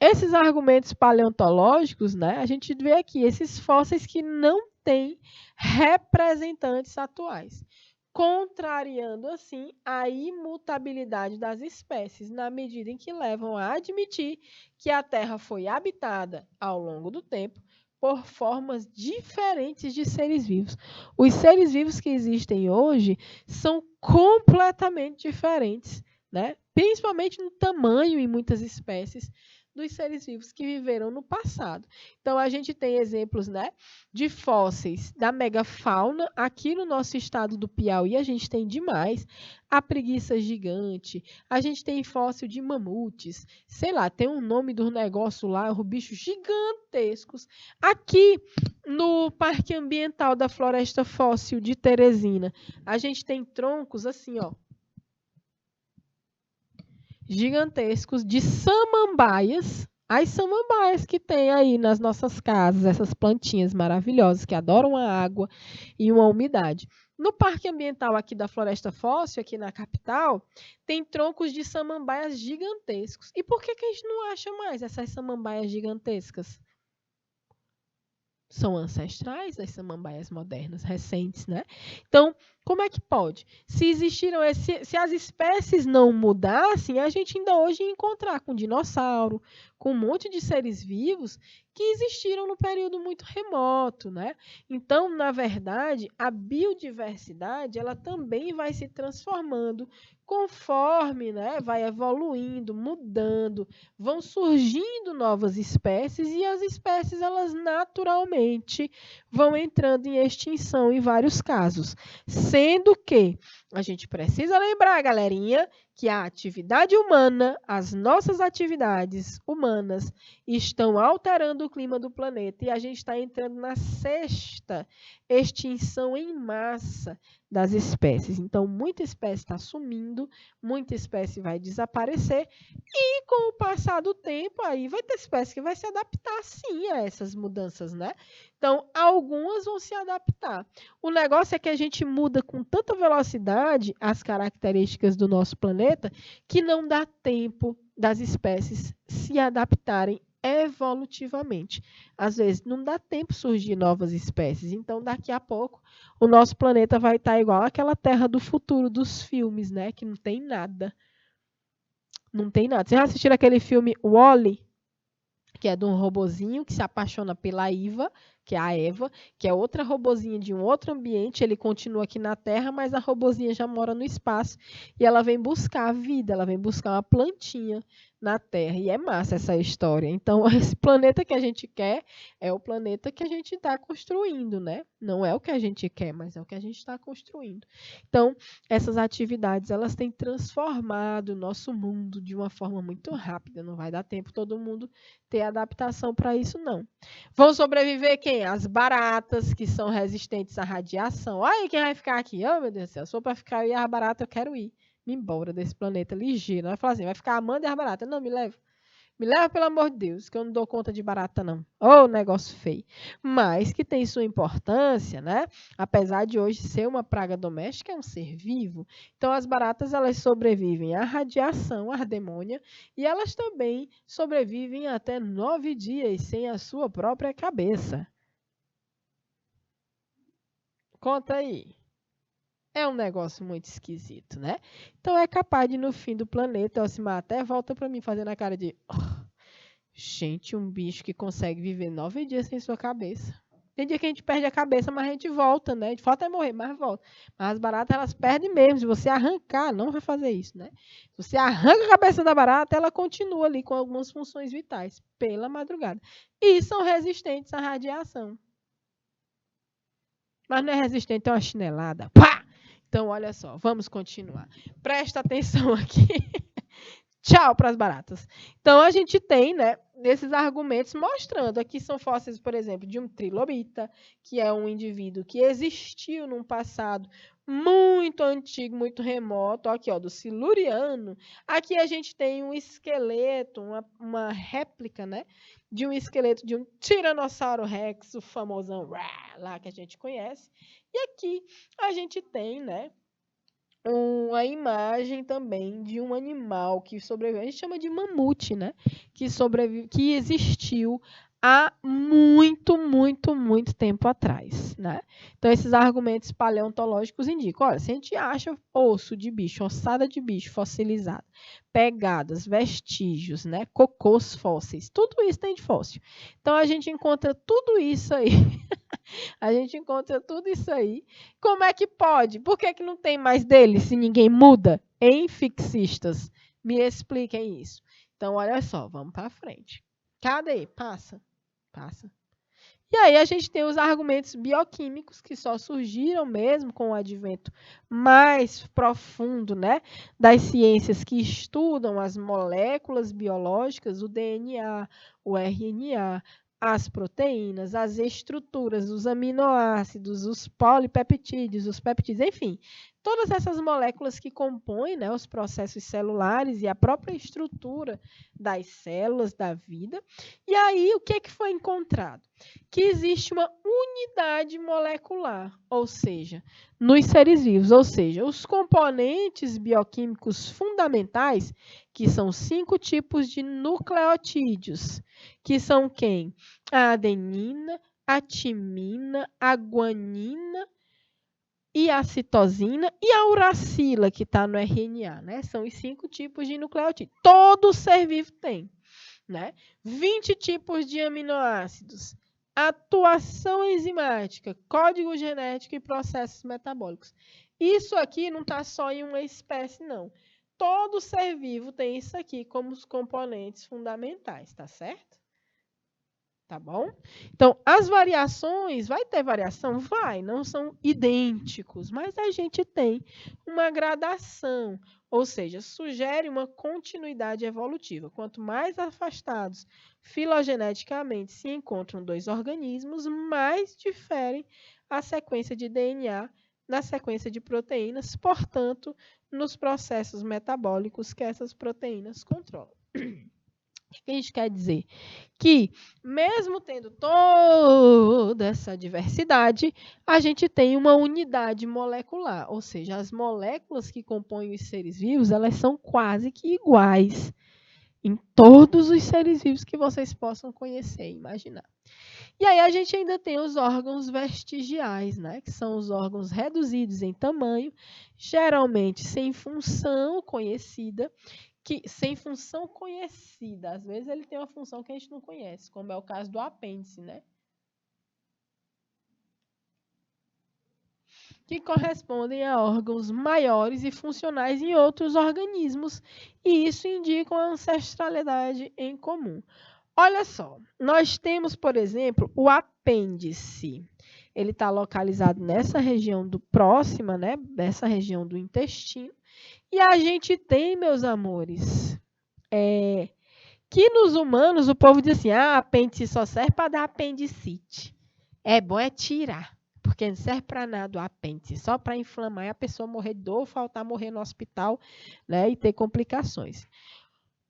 Esses argumentos paleontológicos, né? A gente vê aqui esses fósseis que não têm representantes atuais, contrariando assim a imutabilidade das espécies, na medida em que levam a admitir que a Terra foi habitada ao longo do tempo por formas diferentes de seres vivos. Os seres vivos que existem hoje são completamente diferentes, né? Principalmente no tamanho em muitas espécies dos seres vivos que viveram no passado. Então, a gente tem exemplos, né, de fósseis da megafauna. Aqui no nosso estado do Piauí, a gente tem demais. A preguiça gigante, a gente tem fóssil de mamutes, sei lá, tem um nome do negócio lá, os bichos gigantescos. Aqui no Parque Ambiental da Floresta Fóssil de Teresina, a gente tem troncos assim, ó, gigantescos de samambaias. As samambaias que tem aí nas nossas casas, essas plantinhas maravilhosas que adoram a água e uma umidade. No Parque Ambiental aqui da Floresta Fóssil, aqui na capital, tem troncos de samambaias gigantescos. E por que a gente não acha mais essas samambaias gigantescas? São ancestrais das samambaias modernas, recentes, né? Então, como é que pode? Se as espécies não mudassem, a gente ainda hoje ia encontrar com dinossauro, com um monte de seres vivos que existiram no período muito remoto, né? Então, na verdade, a biodiversidade, ela também vai se transformando conforme, né, vai evoluindo, mudando, vão surgindo novas espécies e as espécies, elas naturalmente vão entrando em extinção em vários casos. Sendo que a gente precisa lembrar, galerinha, que a atividade humana, as nossas atividades humanas, estão alterando o clima do planeta e a gente está entrando na sexta extinção em massa das espécies. Então, muita espécie está sumindo, muita espécie vai desaparecer e com o passar do tempo, aí vai ter espécie que vai se adaptar sim a essas mudanças, né? Então, algumas vão se adaptar. O negócio é que a gente muda com tanta velocidade as características do nosso planeta que não dá tempo das espécies se adaptarem evolutivamente. Às vezes, não dá tempo surgir novas espécies. Então, daqui a pouco, o nosso planeta vai estar igual àquela Terra do futuro dos filmes, né? Que não tem nada. Não tem nada. Vocês já assistiram aquele filme Wall-E? Que é de um robozinho que se apaixona pela Iva, que é a Eva, que é outra robozinha de um outro ambiente. Ele continua aqui na Terra, mas a robozinha já mora no espaço. E ela vem buscar a vida, ela vem buscar uma plantinha na Terra. E é massa essa história. Então, esse planeta que a gente quer é o planeta que a gente está construindo, né? Não é o que a gente quer, mas é o que a gente está construindo. Então, essas atividades, elas têm transformado o nosso mundo de uma forma muito rápida. Não vai dar tempo todo mundo ter adaptação para isso, não. Vão sobreviver quem? As baratas, que são resistentes à radiação. Olha quem vai ficar aqui. Oh, meu Deus do céu, se for para ficar eu e as baratas, eu quero ir. Me embora desse planeta ligeiro. Vai falar assim, vai ficar amando as baratas. Não, me leva. Me leva, pelo amor de Deus, que eu não dou conta de barata, não. Oh, negócio feio. Mas que tem sua importância, né? Apesar de hoje ser uma praga doméstica, é um ser vivo. Então, as baratas, elas sobrevivem à radiação, à ardemônia, e elas também sobrevivem até 9 dias sem a sua própria cabeça. Conta aí. É um negócio muito esquisito, né? Então, é capaz de, no fim do planeta, Elcimar até volta para mim fazendo a cara de... Gente, um bicho que consegue viver 9 dias sem sua cabeça. Tem dia que a gente perde a cabeça, mas a gente volta, né? A gente falta é morrer, mas volta. Mas as baratas, elas perdem mesmo. Se você arrancar, não vai fazer isso, né? Se você arranca a cabeça da barata, ela continua ali com algumas funções vitais pela madrugada. E são resistentes à radiação. Mas não é resistente a uma chinelada. Pá! Então, olha só, vamos continuar. Presta atenção aqui. Tchau para as baratas. Então, a gente tem, né, esses argumentos mostrando. Aqui são fósseis, por exemplo, de um trilobita, que é um indivíduo que existiu num passado muito antigo, muito remoto. Aqui, ó, do Siluriano. Aqui a gente tem um esqueleto, uma réplica, né, de um esqueleto de um Tiranossauro Rex, o famosão lá que a gente conhece. E aqui a gente tem, né, a imagem também de um animal que sobreviveu. A gente chama de mamute, né? Que existiu há muito, muito, muito tempo atrás, né? Então, esses argumentos paleontológicos indicam, olha, se a gente acha osso de bicho, ossada de bicho fossilizada, pegadas, vestígios, né? Cocôs fósseis, tudo isso tem de fóssil. Então, a gente encontra tudo isso aí. A gente encontra tudo isso aí. Como é que pode? Por que, que não tem mais dele se ninguém muda? Hein, fixistas? Me expliquem isso. Então, olha só, vamos para frente. Cadê? Passa. Passa. E aí a gente tem os argumentos bioquímicos que só surgiram mesmo com o advento mais profundo, né, das ciências que estudam as moléculas biológicas, o DNA, o RNA, as proteínas, as estruturas, os aminoácidos, os polipeptídeos, os peptídeos, enfim, todas essas moléculas que compõem, né, os processos celulares e a própria estrutura das células da vida. E aí, o que foi encontrado? Que existe uma unidade molecular, ou seja, nos seres vivos, ou seja, os componentes bioquímicos fundamentais, que são 5 tipos de nucleotídeos, que são quem? A adenina, a timina, a guanina e a citosina e a uracila, que está no RNA, né? São os 5 tipos de nucleotídeos. Todo ser vivo tem, né? 20 tipos de aminoácidos, atuação enzimática, código genético e processos metabólicos. Isso aqui não está só em uma espécie, não. Todo ser vivo tem isso aqui como os componentes fundamentais, tá certo? Tá bom? Então, as variações, vai ter variação? Vai, não são idênticos, mas a gente tem uma gradação, ou seja, sugere uma continuidade evolutiva. Quanto mais afastados filogeneticamente se encontram dois organismos, mais diferem a sequência de DNA na sequência de proteínas, portanto, nos processos metabólicos que essas proteínas controlam. O que a gente quer dizer? Que, mesmo tendo toda essa diversidade, a gente tem uma unidade molecular, ou seja, as moléculas que compõem os seres vivos, elas são quase que iguais em todos os seres vivos que vocês possam conhecer e imaginar. E aí a gente ainda tem os órgãos vestigiais, né, que são os órgãos reduzidos em tamanho, geralmente sem função conhecida, sem função conhecida. Às vezes ele tem uma função que a gente não conhece, como é o caso do apêndice, né? Que correspondem a órgãos maiores e funcionais em outros organismos, e isso indica uma ancestralidade em comum. Olha só, nós temos, por exemplo, o apêndice. Ele está localizado nessa região próxima, né? Nessa região do intestino. E a gente tem, meus amores, que nos humanos o povo diz assim, apêndice só serve para dar apendicite. É bom é tirar, porque não serve para nada o apêndice, só para inflamar e a pessoa morrer de dor, faltar morrer no hospital, né, e ter complicações.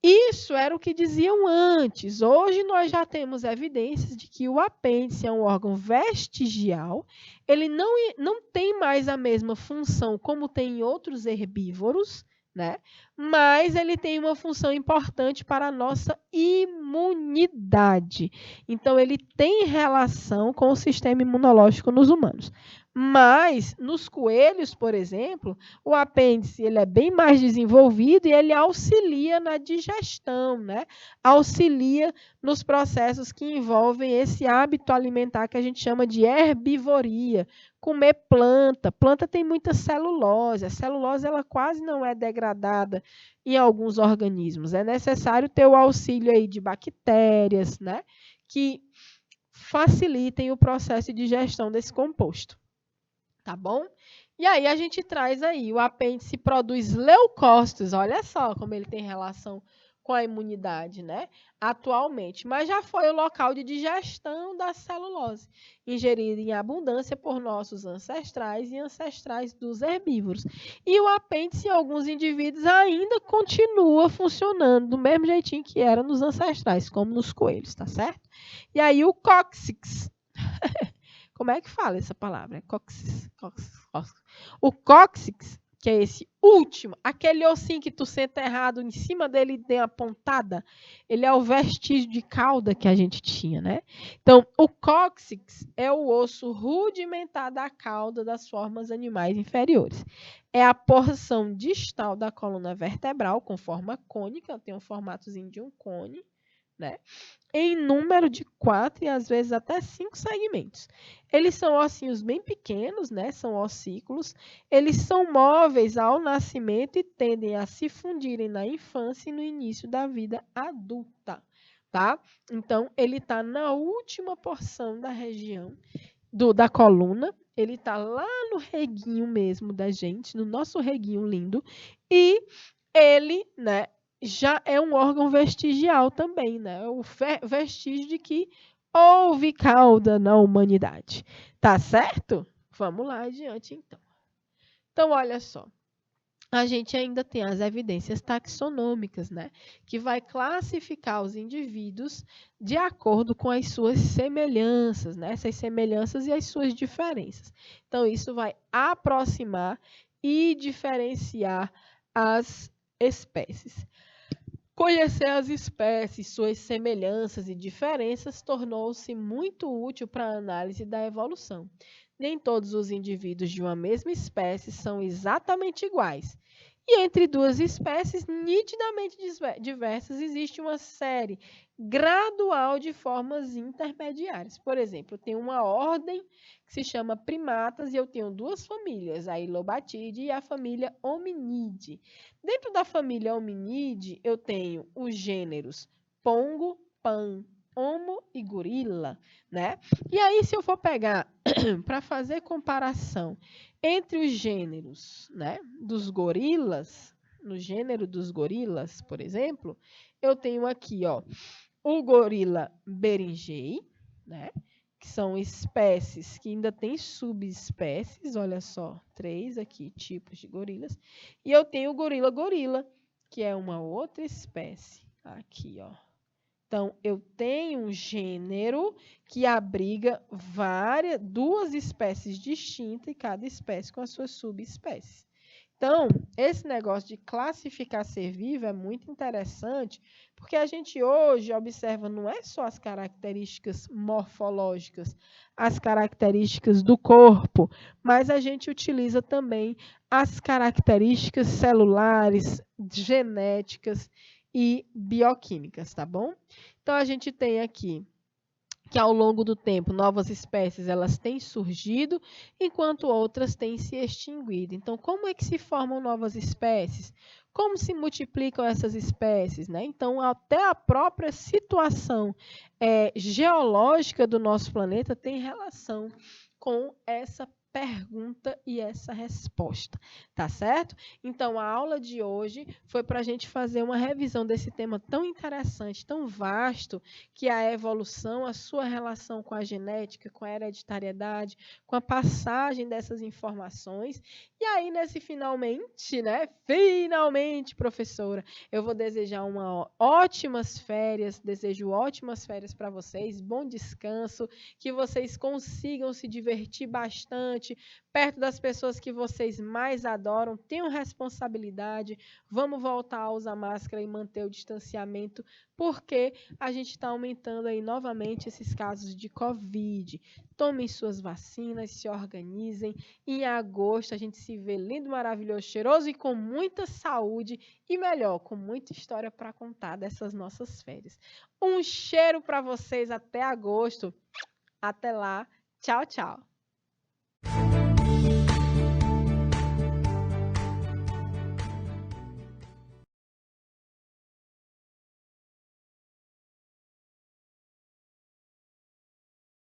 Isso era o que diziam antes. Hoje nós já temos evidências de que o apêndice é um órgão vestigial, ele não tem mais a mesma função como tem em outros herbívoros, né? Mas ele tem uma função importante para a nossa imunidade. Então, ele tem relação com o sistema imunológico nos humanos. Mas, nos coelhos, por exemplo, o apêndice ele é bem mais desenvolvido e ele auxilia na digestão, né? Auxilia nos processos que envolvem esse hábito alimentar que a gente chama de herbivoria, comer planta. Planta tem muita celulose. A celulose ela quase não é degradada em alguns organismos. É necessário ter o auxílio aí de bactérias, né? Que facilitem o processo de digestão desse composto. Tá bom? E aí a gente traz aí, o apêndice produz leucócitos, olha só como ele tem relação com a imunidade, né? Atualmente, mas já foi o local de digestão da celulose, ingerida em abundância por nossos ancestrais e ancestrais dos herbívoros. E o apêndice em alguns indivíduos ainda continua funcionando do mesmo jeitinho que era nos ancestrais, como nos coelhos, tá certo? E aí o cóccix, como é que fala essa palavra? Cóccix. O cóccix, que é esse último, aquele ossinho que tu senta errado em cima dele e tem a pontada, ele é o vestígio de cauda que a gente tinha, né? Então, o cóccix é o osso rudimentar da cauda das formas animais inferiores. É a porção distal da coluna vertebral com forma cônica, tem um formatozinho de um cone, né? Em número de 4 e às vezes até 5 segmentos. Eles são ossinhos bem pequenos, né? São ossículos. Eles são móveis ao nascimento e tendem a se fundirem na infância e no início da vida adulta, tá? Então, ele está na última porção da região da coluna. Ele está lá no reguinho mesmo da gente, no nosso reguinho lindo. E ele, né? Já é um órgão vestigial também, né? O vestígio de que houve cauda na humanidade. Tá certo? Vamos lá adiante, então. Então, olha só. A gente ainda tem as evidências taxonômicas, né? Que vai classificar os indivíduos de acordo com as suas semelhanças, né? Essas semelhanças e as suas diferenças. Então, isso vai aproximar e diferenciar as espécies. Conhecer as espécies, suas semelhanças e diferenças tornou-se muito útil para a análise da evolução. Nem todos os indivíduos de uma mesma espécie são exatamente iguais. E entre duas espécies nitidamente diversas existe uma série gradual de formas intermediárias. Por exemplo, eu tenho uma ordem que se chama primatas e eu tenho duas famílias, a Ilobatidae e a família Hominidae. Dentro da família Hominidae, eu tenho os gêneros Pongo, Pan, Homo e Gorila, né? E aí, se eu for pegar para fazer comparação entre os gêneros, né, dos gorilas, no gênero dos gorilas, por exemplo, eu tenho aqui, ó, o gorila berinjei, né, que são espécies que ainda têm subespécies, olha só, 3 aqui tipos de gorilas, e eu tenho o gorila, que é uma outra espécie, aqui, ó. Então, eu tenho um gênero que abriga duas espécies distintas e cada espécie com as suas subespécies. Então, esse negócio de classificar ser vivo é muito interessante, porque a gente hoje observa não é só as características morfológicas, as características do corpo, mas a gente utiliza também as características celulares, genéticas e bioquímicas, tá bom? Então, a gente tem aqui que ao longo do tempo novas espécies elas têm surgido, enquanto outras têm se extinguido. Então, como é que se formam novas espécies? Como se multiplicam essas espécies, né? Então, até a própria situação geológica do nosso planeta tem relação com essa pergunta e essa resposta, tá certo? Então, a aula de hoje foi para a gente fazer uma revisão desse tema tão interessante, tão vasto, que é a evolução, a sua relação com a genética, com a hereditariedade, com a passagem dessas informações. E aí, nesse finalmente, né? Finalmente, professora, eu vou desejar ótimas férias, desejo ótimas férias para vocês, bom descanso, que vocês consigam se divertir bastante, perto das pessoas que vocês mais adoram, tenham responsabilidade, vamos voltar a usar máscara e manter o distanciamento, porque a gente está aumentando aí novamente esses casos de Covid. Tomem suas vacinas, se organizem. Em agosto a gente se vê lindo, maravilhoso, cheiroso e com muita saúde e melhor, com muita história para contar dessas nossas férias. Um cheiro para vocês até agosto. Até lá. Tchau, tchau.